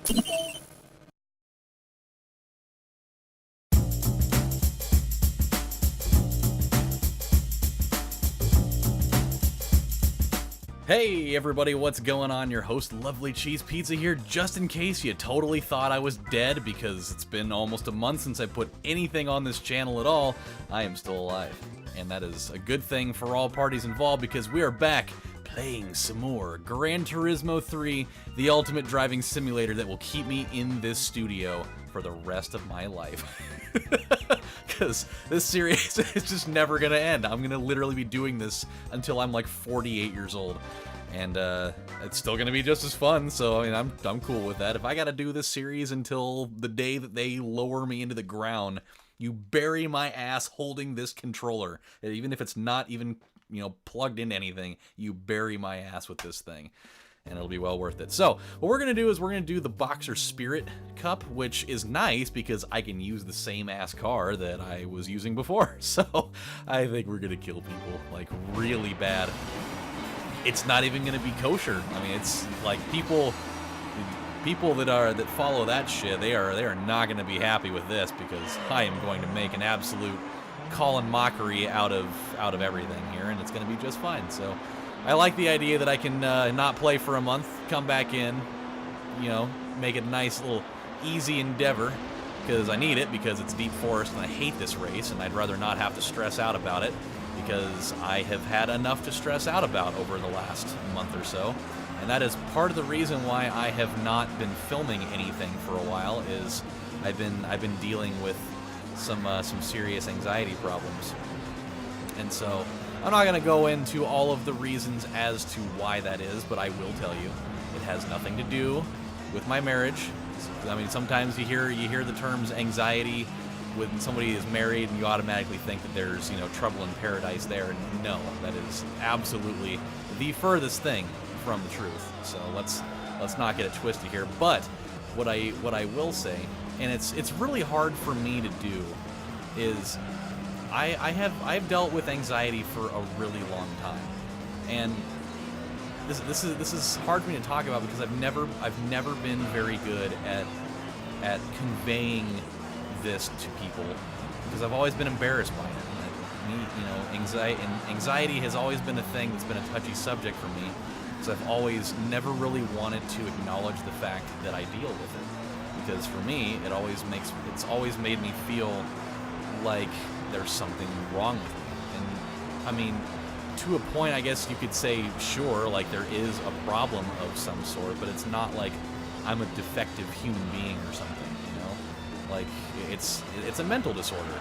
Hey everybody, what's going on? Your host LovelyCheesePizza here, just in case you totally thought I was dead, because it's been almost a month since I put anything on this channel at all. I am still alive, and that is a good thing for all parties involved, because we are back playing some more Gran Turismo 3, the ultimate driving simulator that will keep me in this studio for the rest of my life. Because this series is just never gonna end. I'm gonna literally be doing this until I'm like 48 years old, and it's still gonna be just as fun. So I mean, I'm cool with that. If I gotta do this series until the day that they lower me into the ground, you bury my ass holding this controller, even if it's not even, you know, plugged into anything. You bury my ass with this thing, and it'll be well worth it. So what we're gonna do is we're gonna do the Boxer Spirit Cup, which is nice because I can use the same ass car that I was using before. So I think we're gonna kill people like really bad. It's not even gonna be kosher. I mean, it's like people that follow that shit, they are not gonna be happy with this, because I am going to make an absolute call and mockery out of everything here, and it's gonna be just fine. So I like the idea that I can not play for a month, come back in, you know, make it a nice little easy endeavor, because I need it, because it's deep forest and I hate this race, and I'd rather not have to stress out about it, because I have had enough to stress out about over the last month or so. And that is part of the reason why I have not been filming anything for a while, is I've been dealing with some serious anxiety problems. And so I'm not going to go into all of the reasons as to why that is, but I will tell you, it has nothing to do with my marriage. I mean, sometimes you hear the terms anxiety when somebody is married, and you automatically think that there's, you know, trouble in paradise there. No, that is absolutely the furthest thing from the truth. So let's not get it twisted here. But what I will say, and it's really hard for me to do, is I've dealt with anxiety for a really long time, and this is hard for me to talk about, because I've never been very good at conveying this to people, because I've always been embarrassed by it. You know, anxiety has always been a thing that's been a touchy subject for me, because I've always never really wanted to acknowledge the fact that I deal with it, because for me it's always made me feel like there's something wrong with me. And I mean, to a point, I guess you could say, sure, like there is a problem of some sort, but it's not like I'm a defective human being or something, you know? Like, it's a mental disorder.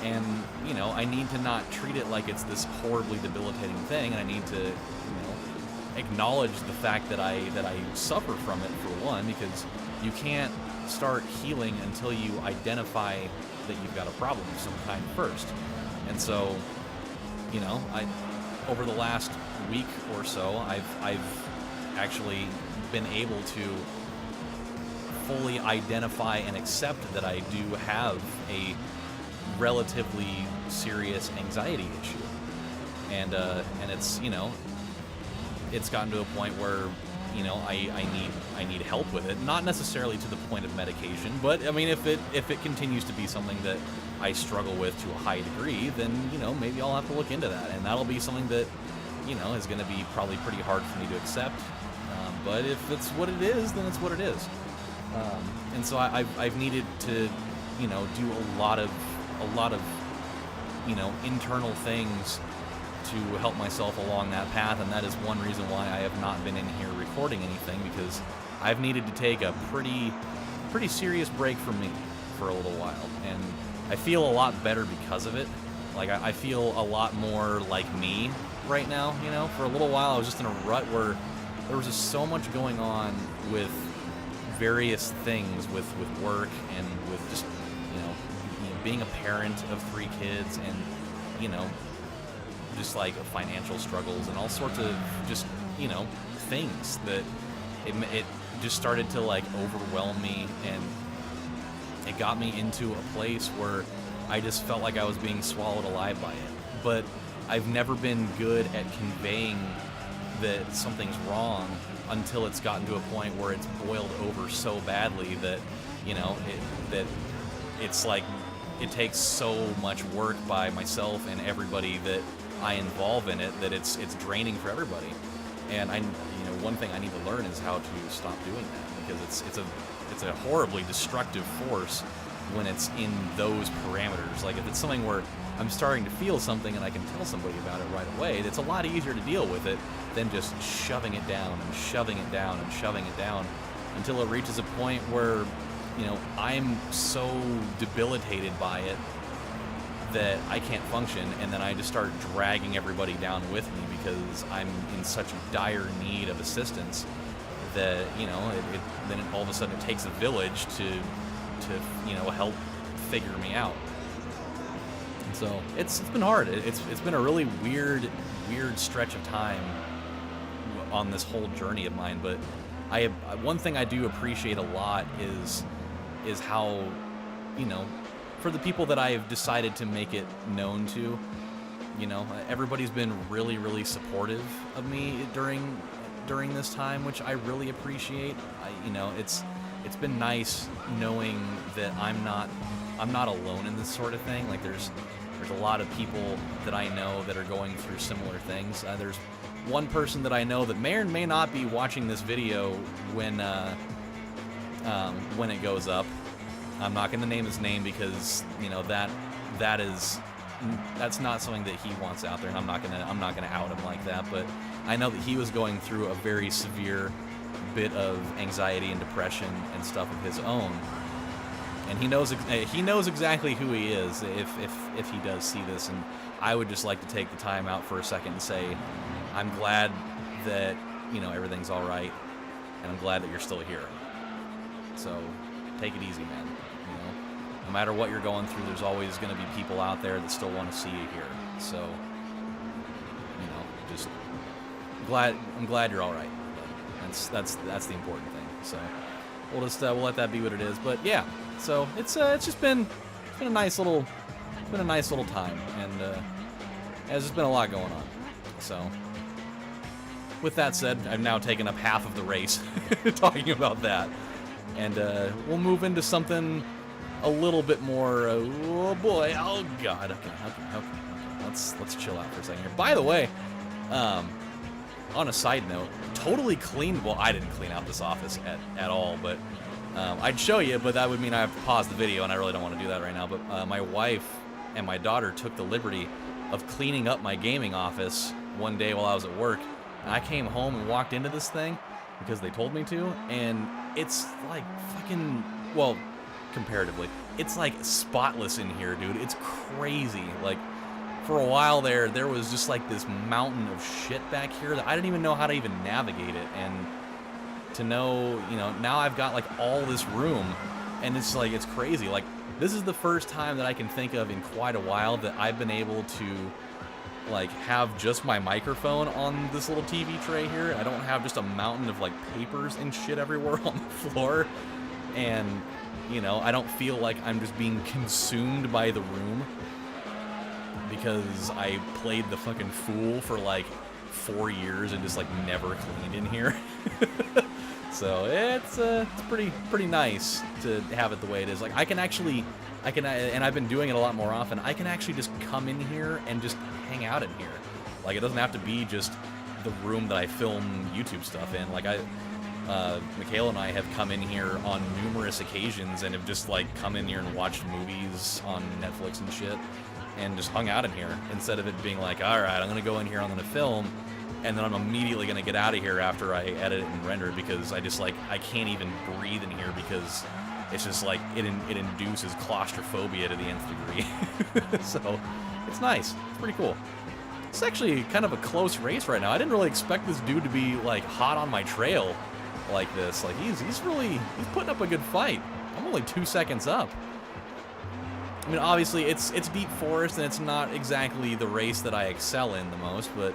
And, you know, I need to not treat it like it's this horribly debilitating thing, and I need to, you know, acknowledge the fact that I suffer from it, for one, because you can't start healing until you identify that you've got a problem of some kind first. And so, you know, over the last week or so, I've actually been able to fully identify and accept that I do have a relatively serious anxiety issue. And it's, you know, it's gotten to a point where, you know, I need help with it. Not necessarily to the point of medication, but I mean, if it continues to be something that I struggle with to a high degree, then, you know, maybe I'll have to look into that, and that'll be something that, you know, is going to be probably pretty hard for me to accept. But if it's what it is, then it's what it is. And so I've needed to, you know, do a lot of, you know, internal things to help myself along that path, and that is one reason why I have not been in here recording anything, because I've needed to take a pretty serious break from me for a little while, and I feel a lot better because of it. Like, I feel a lot more like me right now, you know? For a little while I was just in a rut where there was just so much going on with various things, with work, and with just, you know, being a parent of 3 kids, and, you know, just like financial struggles and all sorts of just, you know, things that it just started to like overwhelm me, and it got me into a place where I just felt like I was being swallowed alive by it. But I've never been good at conveying that something's wrong until it's gotten to a point where it's boiled over so badly that, you know, it's like it takes so much work by myself and everybody that I involve in it that it's draining for everybody. And one thing I need to learn is how to stop doing that, because it's a horribly destructive force when it's in those parameters. Like if it's something where I'm starting to feel something and I can tell somebody about it right away, it's a lot easier to deal with it than just shoving it down and shoving it down and shoving it down until it reaches a point where, you know, I'm so debilitated by it that I can't function, and then I just start dragging everybody down with me because I'm in such dire need of assistance that, you know, then all of a sudden it takes a village to you know, help figure me out. And so it's been hard. It's been a really weird stretch of time on this whole journey of mine. But one thing I do appreciate a lot is how, you know, for the people that I've decided to make it known to, you know, everybody's been really supportive of me during this time, which I really appreciate. You know, it's been nice knowing that I'm not alone in this sort of thing. Like there's a lot of people that I know that are going through similar things. There's one person that I know that may or may not be watching this video when it goes up. I'm not going to name his name because, you know, that's not something that he wants out there, and I'm not gonna out him like that. But I know that he was going through a very severe bit of anxiety and depression and stuff of his own, and he knows exactly who he is if he does see this. And I would just like to take the time out for a second and say, I'm glad that, you know, everything's all right, and I'm glad that you're still here. So take it easy, man. You know, no matter what you're going through, there's always going to be people out there that still want to see you here. So, you know, just I'm glad you're all right. That's the important thing. So we'll let that be what it is. But yeah, so it's been a nice little time, and there's just been a lot going on. So with that said, I've now taken up half of the race talking about that. And we'll move into something a little bit more. Oh boy! Oh god! Okay. Let's chill out for a second here. By the way, on a side note, totally cleaned. Well, I didn't clean out this office at all, but I'd show you. But that would mean I have to pause the video, and I really don't want to do that right now. But my wife and my daughter took the liberty of cleaning up my gaming office one day while I was at work. And I came home and walked into this thing because they told me to, and it's like fucking, well, comparatively, it's like spotless in here, dude. It's crazy. Like, for a while there was just like this mountain of shit back here that I didn't even know how to even navigate it. And to know, you know, now I've got like all this room, and it's like, it's crazy. Like, this is the first time that I can think of in quite a while that I've been able to like have just my microphone on this little TV tray here. I don't have just a mountain of like papers and shit everywhere on the floor, and you know, I don't feel like I'm just being consumed by the room because I played the fucking fool for like 4 years and just like never cleaned in here. So it's pretty nice to have it the way it is. Like I can, and I've been doing it a lot more often, I can actually just come in here and just hang out in here. Like, it doesn't have to be just the room that I film YouTube stuff in. Like, Michaela and I have come in here on numerous occasions and have just, like, come in here and watched movies on Netflix and shit and just hung out in here, instead of it being like, alright, I'm gonna go in here, I'm gonna film, and then I'm immediately gonna get out of here after I edit it and render it, because I just, like, I can't even breathe in here because it's just like, it induces claustrophobia to the nth degree. So, it's nice. It's pretty cool. It's actually kind of a close race right now. I didn't really expect this dude to be, like, hot on my trail like this. Like, he's putting up a good fight. I'm only 2 seconds up. I mean, obviously, it's deep forest, and it's not exactly the race that I excel in the most, but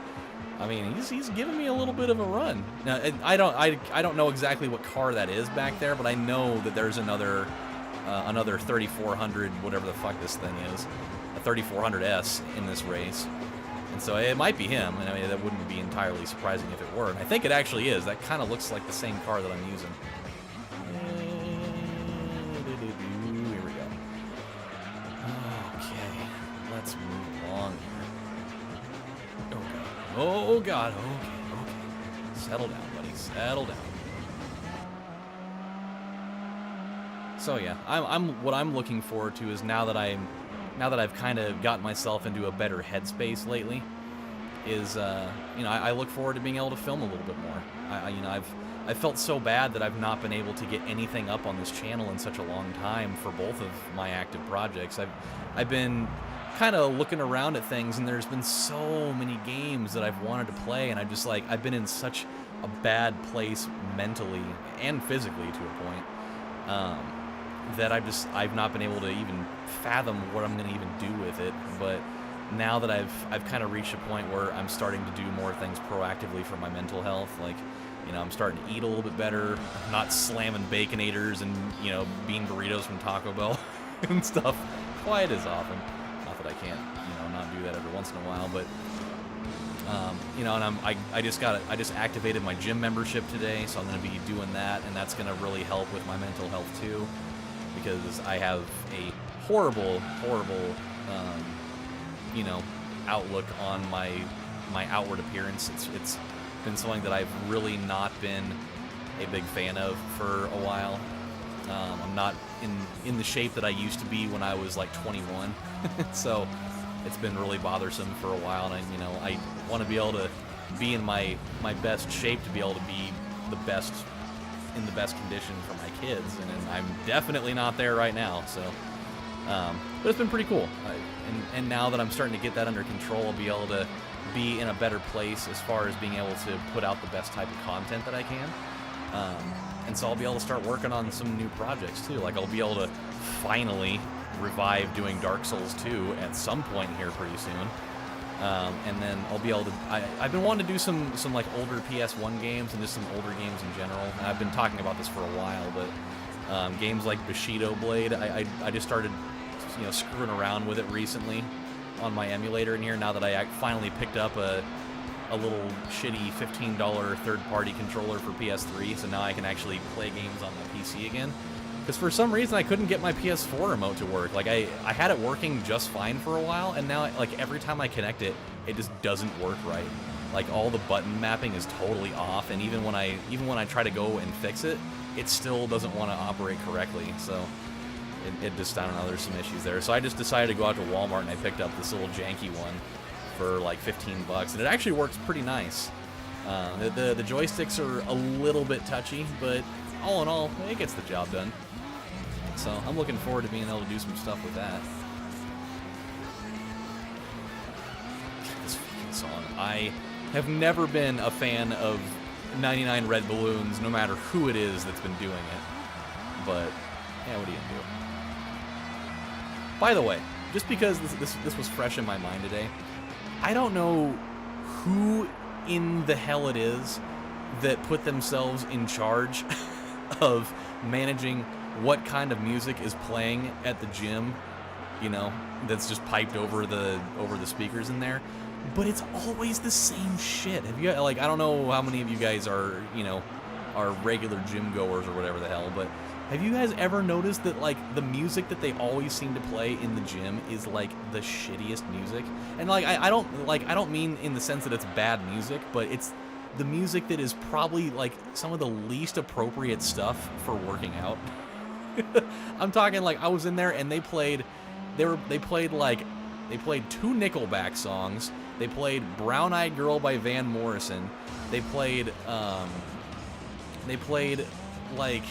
I mean, he's giving me a little bit of a run. Now, I don't know exactly what car that is back there, but I know that there's another 3400, whatever the fuck this thing is, a 3400S in this race. And so it might be him, and I mean, that wouldn't be entirely surprising if it were. And I think it actually is. That kind of looks like the same car that I'm using. Here we go. Okay, let's move along here. Oh God. Okay. Settle down, buddy. Settle down. So yeah, what I'm looking forward to is now that I've kind of gotten myself into a better headspace lately, is I look forward to being able to film a little bit more. I've felt so bad that I've not been able to get anything up on this channel in such a long time for both of my active projects. I've been kind of looking around at things, and there's been so many games that I've wanted to play, and I've been in such a bad place mentally and physically to a point. That I've not been able to even fathom what I'm going to even do with it. But now that I've kind of reached a point where I'm starting to do more things proactively for my mental health, like, I'm starting to eat a little bit better, not slamming Baconators and, bean burritos from Taco Bell and stuff quite as often. Not that I can't, not do that every once in a while, but and I just activated my gym membership today, so I'm going to be doing that, and that's going to really help with my mental health too. Because I have a horrible, outlook on my outward appearance. It's been something that I've really not been a big fan of for a while. I'm not in the shape that I used to be when I was like 21, so it's been really bothersome for a while. And I want to be able to be in my best shape to be able to be in the best condition for my kids, and I'm definitely not there right now. So, but it's been pretty cool. And now that I'm starting to get that under control, I'll be able to be in a better place as far as being able to put out the best type of content that I can. And so I'll be able to start working on some new projects too. Like I'll be able to finally revive doing Dark Souls 2 at some point here pretty soon. And then I'll be able to. I've been wanting to do some like older PS1 games and just some older games in general. And I've been talking about this for a while, but games like Bushido Blade, I just started screwing around with it recently on my emulator in here. Now that I finally picked up a little shitty $15 third-party controller for PS3, so now I can actually play games on my PC again. Because for some reason I couldn't get my PS4 remote to work. Like I had it working just fine for a while, and now like every time I connect it, it just doesn't work right. Like all the button mapping is totally off, and even when I try to go and fix it, it still doesn't want to operate correctly. So it just, I don't know, there's some issues there. So I just decided to go out to Walmart and I picked up this little janky one for like $15, and it actually works pretty nice. The joysticks are a little bit touchy, but all in all, it gets the job done. So I'm looking forward to being able to do some stuff with that. This fucking song. I have never been a fan of 99 Red Balloons, no matter who it is that's been doing it. But, yeah, what do you do? By the way, just because this was fresh in my mind today, I don't know who in the hell it is that put themselves in charge of managing what kind of music is playing at the gym, that's just piped over the speakers in there. But it's always the same shit. Have you, like, I don't know how many of you guys are regular gym goers or whatever the hell, but have you guys ever noticed that, like, the music that they always seem to play in the gym is, like, the shittiest music? And, like, I don't mean in the sense that it's bad music, but it's the music that is probably, like, some of the least appropriate stuff for working out. I'm talking, like, I was in there and they played two Nickelback songs. They played Brown Eyed Girl by Van Morrison. They played like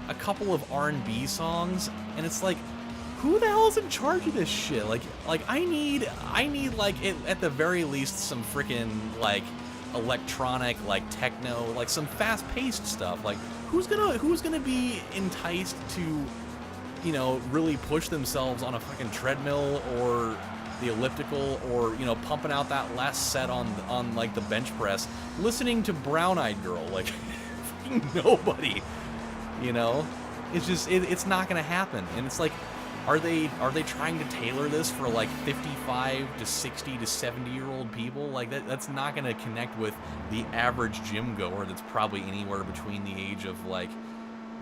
a couple of R&B songs, and it's like, who the hell is in charge of this shit? Like I need like it, at the very least some freaking like electronic, like techno, like some fast-paced stuff. Like who's gonna be enticed to, really push themselves on a fucking treadmill or the elliptical, or pumping out that last set on like the bench press, listening to Brown Eyed Girl? Like fucking nobody. It's just it's not gonna happen. And it's like Are they trying to tailor this for like 55 to 60 to 70-year-old people? Like that's not going to connect with the average gym goer that's probably anywhere between the age of like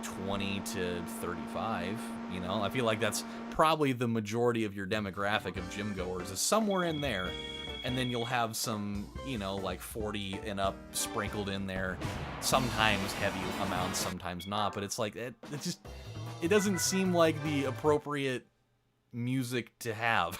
20 to 35, you know? I feel like that's probably the majority of your demographic of gym goers is somewhere in there. And then you'll have some, you know, like 40 and up sprinkled in there. Sometimes heavy amounts, sometimes not. But it's like, it doesn't seem like the appropriate music to have.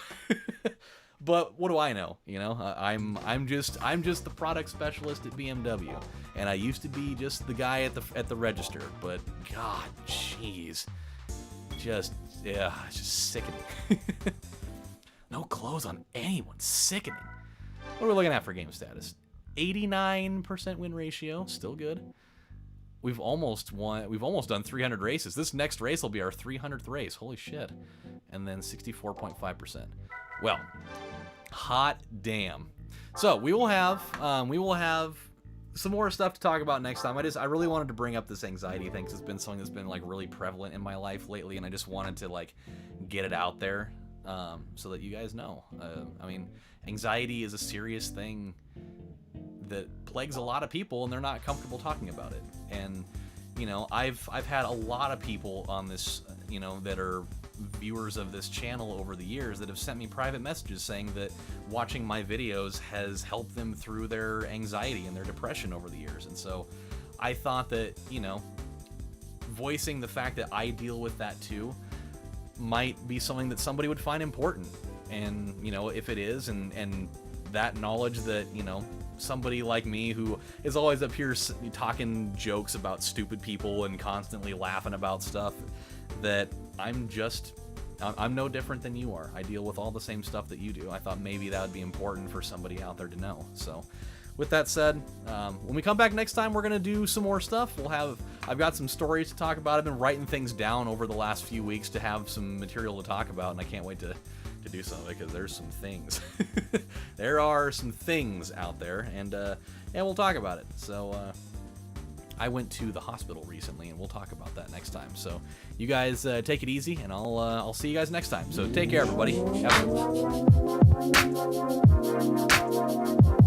But what do I know? You know, I'm just the product specialist at BMW, and I used to be just the guy at the register. But God, jeez, it's just sickening. No clothes on anyone, sickening. What are we looking at for game status? 89% win ratio, still good. We've almost done 300 races. This next race will be our 300th race. Holy shit. And then 64.5%. Well, hot damn. So we will have some more stuff to talk about next time. I really wanted to bring up this anxiety thing because it's been something that's been like really prevalent in my life lately, and I just wanted to like get it out there so that you guys know. I mean, anxiety is a serious thing that plagues a lot of people, and they're not comfortable talking about it. And you know, I've had a lot of people on this, you know, that are viewers of this channel over the years that have sent me private messages saying that watching my videos has helped them through their anxiety and their depression over the years. And so I thought that, you know, voicing the fact that I deal with that too might be something that somebody would find important. And, you know, if it is, and that knowledge that, you know, somebody like me who is always up here talking jokes about stupid people and constantly laughing about stuff, that I'm no different than you are. I deal with all the same stuff that you do. I thought maybe that would be important for somebody out there to know. So with that said, when we come back next time, we're going to do some more stuff. I've got some stories to talk about. I've been writing things down over the last few weeks to have some material to talk about, and I can't wait to do something because there's some things. There are some things out there, and we'll talk about it. So I went to the hospital recently, and we'll talk about that next time. So you guys take it easy, and I'll see you guys next time. So take care, everybody. Have a good one.